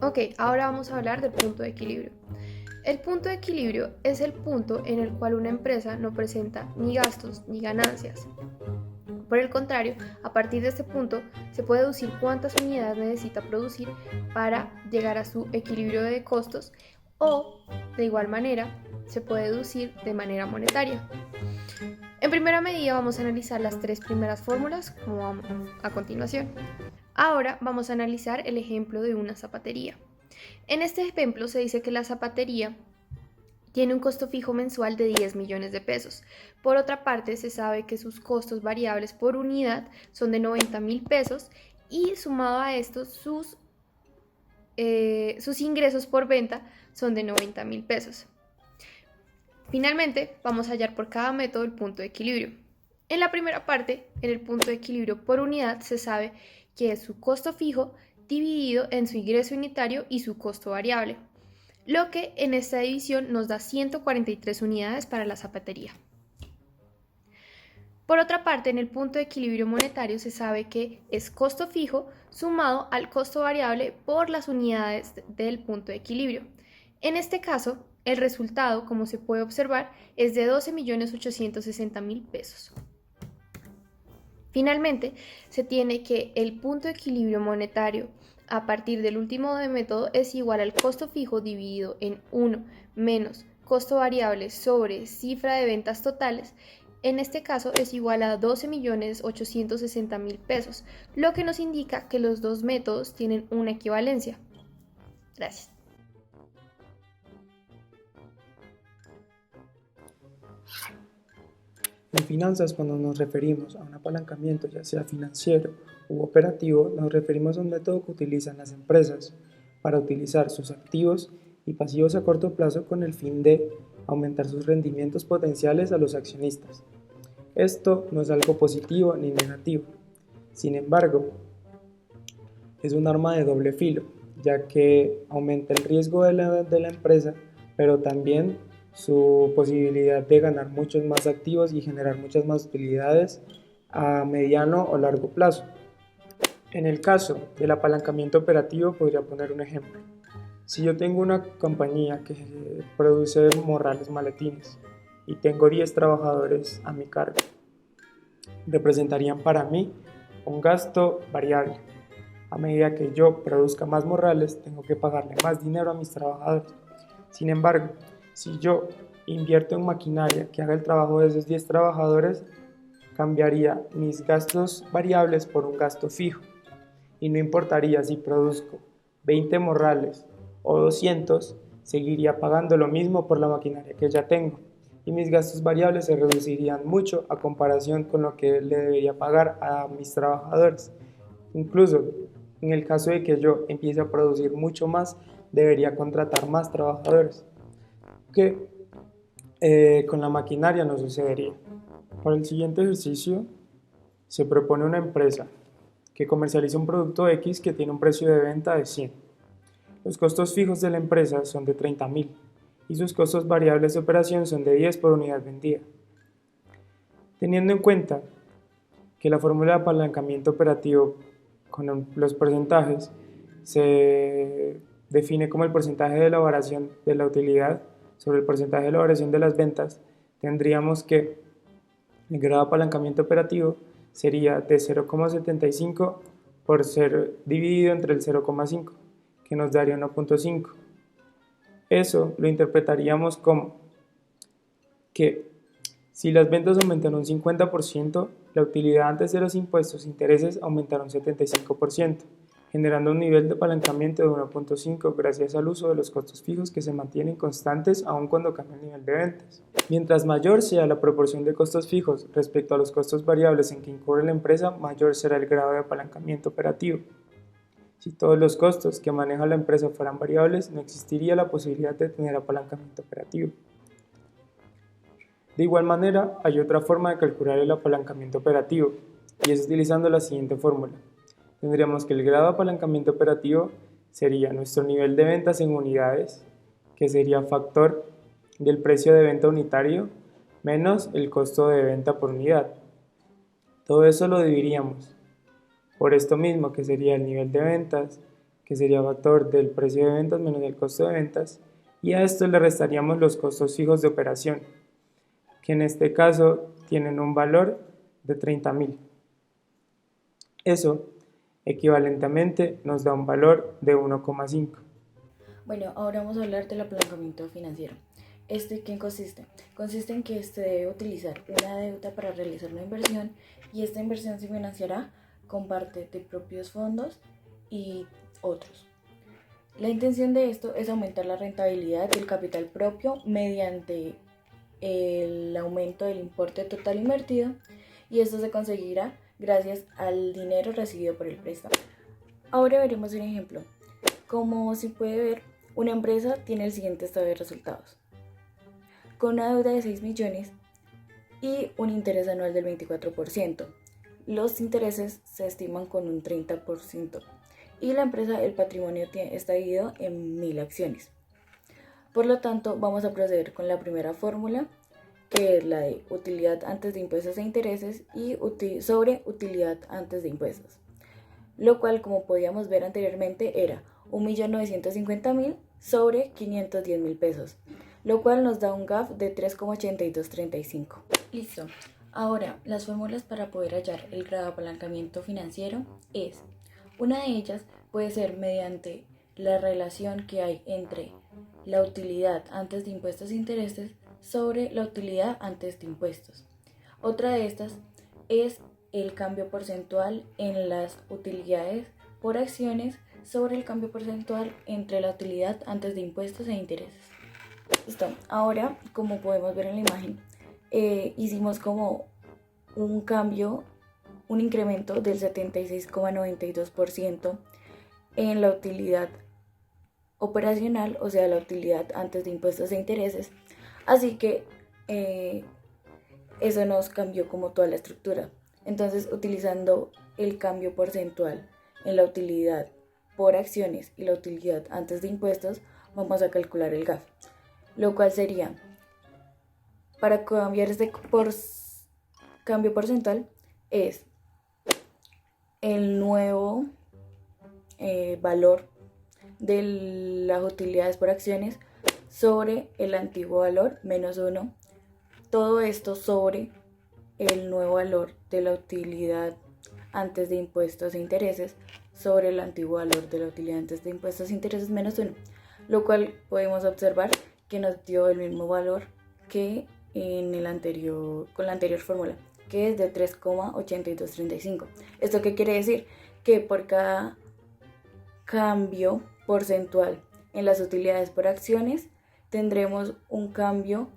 Ok, ahora vamos a hablar del punto de equilibrio. El punto de equilibrio es el punto en el cual una empresa no presenta ni gastos ni ganancias. Por el contrario, a partir de este punto se puede deducir cuántas unidades necesita producir para llegar a su equilibrio de costos o, de igual manera, se puede deducir de manera monetaria. En primera medida vamos a analizar las tres primeras fórmulas como vamos a continuación. Ahora vamos a analizar el ejemplo de una zapatería. En este ejemplo se dice que la zapatería tiene un costo fijo mensual de 10 millones de pesos. Por otra parte, se sabe que sus costos variables por unidad son de 90,000 pesos y sumado a esto sus ingresos por venta son de 90,000 pesos. Finalmente, vamos a hallar por cada método el punto de equilibrio. En la primera parte, en el punto de equilibrio por unidad, se sabe que es su costo fijo dividido en su ingreso unitario y su costo variable, lo que en esta división nos da 143 unidades para la zapatería. Por otra parte, en el punto de equilibrio monetario se sabe que es costo fijo sumado al costo variable por las unidades del punto de equilibrio. En este caso, el resultado, como se puede observar, es de 12,860,000 pesos. Finalmente, se tiene que el punto de equilibrio monetario a partir del último método es igual al costo fijo dividido en 1 menos costo variable sobre cifra de ventas totales. En este caso es igual a 12,860,000 pesos, lo que nos indica que los dos métodos tienen una equivalencia. Gracias. En finanzas, cuando nos referimos a un apalancamiento, ya sea financiero u operativo, nos referimos a un método que utilizan las empresas para utilizar sus activos y pasivos a corto plazo con el fin de aumentar sus rendimientos potenciales a los accionistas. Esto no es algo positivo ni negativo. Sin embargo, es un arma de doble filo, ya que aumenta el riesgo de la empresa, pero también su posibilidad de ganar muchos más activos y generar muchas más utilidades a mediano o largo plazo. En el caso del apalancamiento operativo, podría poner un ejemplo. Si yo tengo una compañía que produce morrales maletines y tengo 10 trabajadores a mi cargo, representarían para mí un gasto variable. A medida que yo produzca más morrales, tengo que pagarle más dinero a mis trabajadores. Sin embargo, si yo invierto en maquinaria que haga el trabajo de esos 10 trabajadores, cambiaría mis gastos variables por un gasto fijo. Y no importaría si produzco 20 morrales o 200, seguiría pagando lo mismo por la maquinaria que ya tengo. Y mis gastos variables se reducirían mucho a comparación con lo que le debería pagar a mis trabajadores. Incluso en el caso de que yo empiece a producir mucho más, debería contratar más trabajadores, que con la maquinaria no sucedería. Para el siguiente ejercicio, se propone una empresa que comercializa un producto X que tiene un precio de venta de 100. Los costos fijos de la empresa son de 30,000 y sus costos variables de operación son de 10 por unidad vendida. Teniendo en cuenta que la fórmula de apalancamiento operativo con los porcentajes se define como el porcentaje de elaboración de la utilidad sobre el porcentaje de elaboración de las ventas, tendríamos que el grado de apalancamiento operativo sería de 0,75 por ser dividido entre el 0,5, que nos daría 1,5. Eso lo interpretaríamos como que si las ventas aumentaron un 50%, la utilidad antes de los impuestos e intereses aumentaron un 75%, generando un nivel de apalancamiento de 1,5 gracias al uso de los costos fijos que se mantienen constantes aun cuando cambia el nivel de ventas. Mientras mayor sea la proporción de costos fijos respecto a los costos variables en que incurre la empresa, mayor será el grado de apalancamiento operativo. Si todos los costos que maneja la empresa fueran variables, no existiría la posibilidad de tener apalancamiento operativo. De igual manera, hay otra forma de calcular el apalancamiento operativo, y es utilizando la siguiente fórmula. Tendríamos que el grado de apalancamiento operativo sería nuestro nivel de ventas en unidades, que sería factor del precio de venta unitario, menos el costo de venta por unidad. Todo eso lo dividiríamos por esto mismo, que sería el nivel de ventas que sería factor del precio de ventas menos el costo de ventas, y a esto le restaríamos los costos fijos de operación, que en este caso tienen un valor de 30.000. Eso, equivalentemente, nos da un valor de 1,5. Bueno, ahora vamos a hablar del apalancamiento financiero. ¿En qué consiste? Consiste en que se debe utilizar una deuda para realizar una inversión y esta inversión se financiará con parte de propios fondos y otros. La intención de esto es aumentar la rentabilidad del capital propio mediante el aumento del importe total invertido y esto se conseguirá gracias al dinero recibido por el préstamo. Ahora veremos un ejemplo. Como se puede ver, una empresa tiene el siguiente estado de resultados. Con una deuda de 6 millones y un interés anual del 24%. Los intereses se estiman con un 30% y la empresa, el patrimonio está dividido en 1000 acciones. Por lo tanto, vamos a proceder con la primera fórmula, que es la de utilidad antes de impuestos e intereses y sobre utilidad antes de impuestos. Lo cual, como podíamos ver anteriormente, era 1.950.000 sobre 510.000 pesos, lo cual nos da un GAF de 3,8235. Listo. Ahora, las fórmulas para poder hallar el grado de apalancamiento financiero es, una de ellas puede ser mediante la relación que hay entre la utilidad antes de impuestos e intereses sobre la utilidad antes de impuestos. Otra de estas es el cambio porcentual en las utilidades por acciones sobre el cambio porcentual entre la utilidad antes de impuestos e intereses. Listo. Ahora, como podemos ver en la imagen, hicimos como un cambio, un incremento del 76,92% en la utilidad operacional, o sea, la utilidad antes de impuestos e intereses. Así que eso nos cambió como toda la estructura. Entonces, utilizando el cambio porcentual en la utilidad por acciones y la utilidad antes de impuestos, vamos a calcular el GAF, lo cual sería, para cambiar cambio porcentual, es el nuevo valor de las utilidades por acciones sobre el antiguo valor menos 1, todo esto sobre el nuevo valor de la utilidad antes de impuestos e intereses sobre el antiguo valor de la utilidad antes de impuestos e intereses menos 1, lo cual podemos observar que nos dio el mismo valor que con la anterior fórmula, que es de 3,8235. ¿Esto qué quiere decir? Que por cada cambio porcentual en las utilidades por acciones tendremos un cambio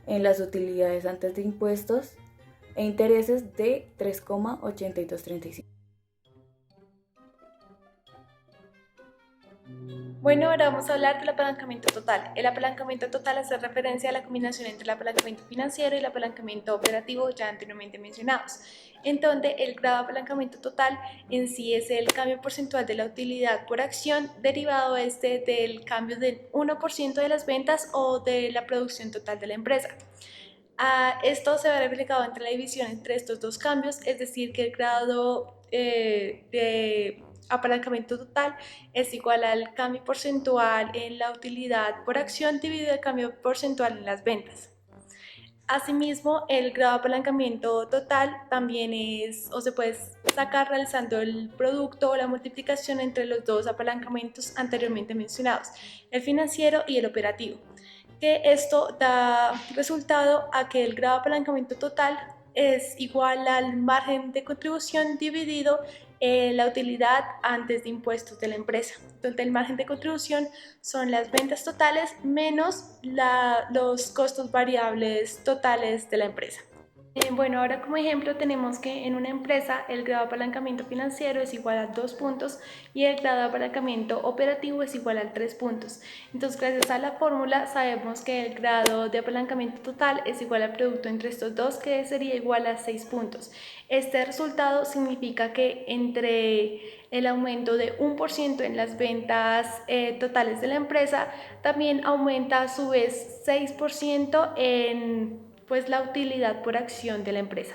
en las utilidades antes de impuestos e intereses de 3,8235. Bueno, ahora vamos a hablar del apalancamiento total. El apalancamiento total hace referencia a la combinación entre el apalancamiento financiero y el apalancamiento operativo ya anteriormente mencionados, en donde el grado de apalancamiento total en sí es el cambio porcentual de la utilidad por acción derivado del cambio del 1% de las ventas o de la producción total de la empresa. Esto se ve reflejado entre la división entre estos dos cambios, es decir, que el grado de apalancamiento total es igual al cambio porcentual en la utilidad por acción dividido el cambio porcentual en las ventas. Asimismo, el grado de apalancamiento total también se puede sacar realizando el producto o la multiplicación entre los dos apalancamientos anteriormente mencionados, el financiero y el operativo, que esto da resultado a que el grado de apalancamiento total es igual al margen de contribución dividido la utilidad antes de impuestos de la empresa, donde el margen de contribución son las ventas totales menos los costos variables totales de la empresa. Bueno, ahora como ejemplo tenemos que en una empresa el grado de apalancamiento financiero es igual a 2 puntos y el grado de apalancamiento operativo es igual a 3 puntos. Entonces, gracias a la fórmula sabemos que el grado de apalancamiento total es igual al producto entre estos dos, que sería igual a 6 puntos. Este resultado significa que entre el aumento de 1% en las ventas totales de la empresa, también aumenta a su vez 6% en la utilidad por acción de la empresa.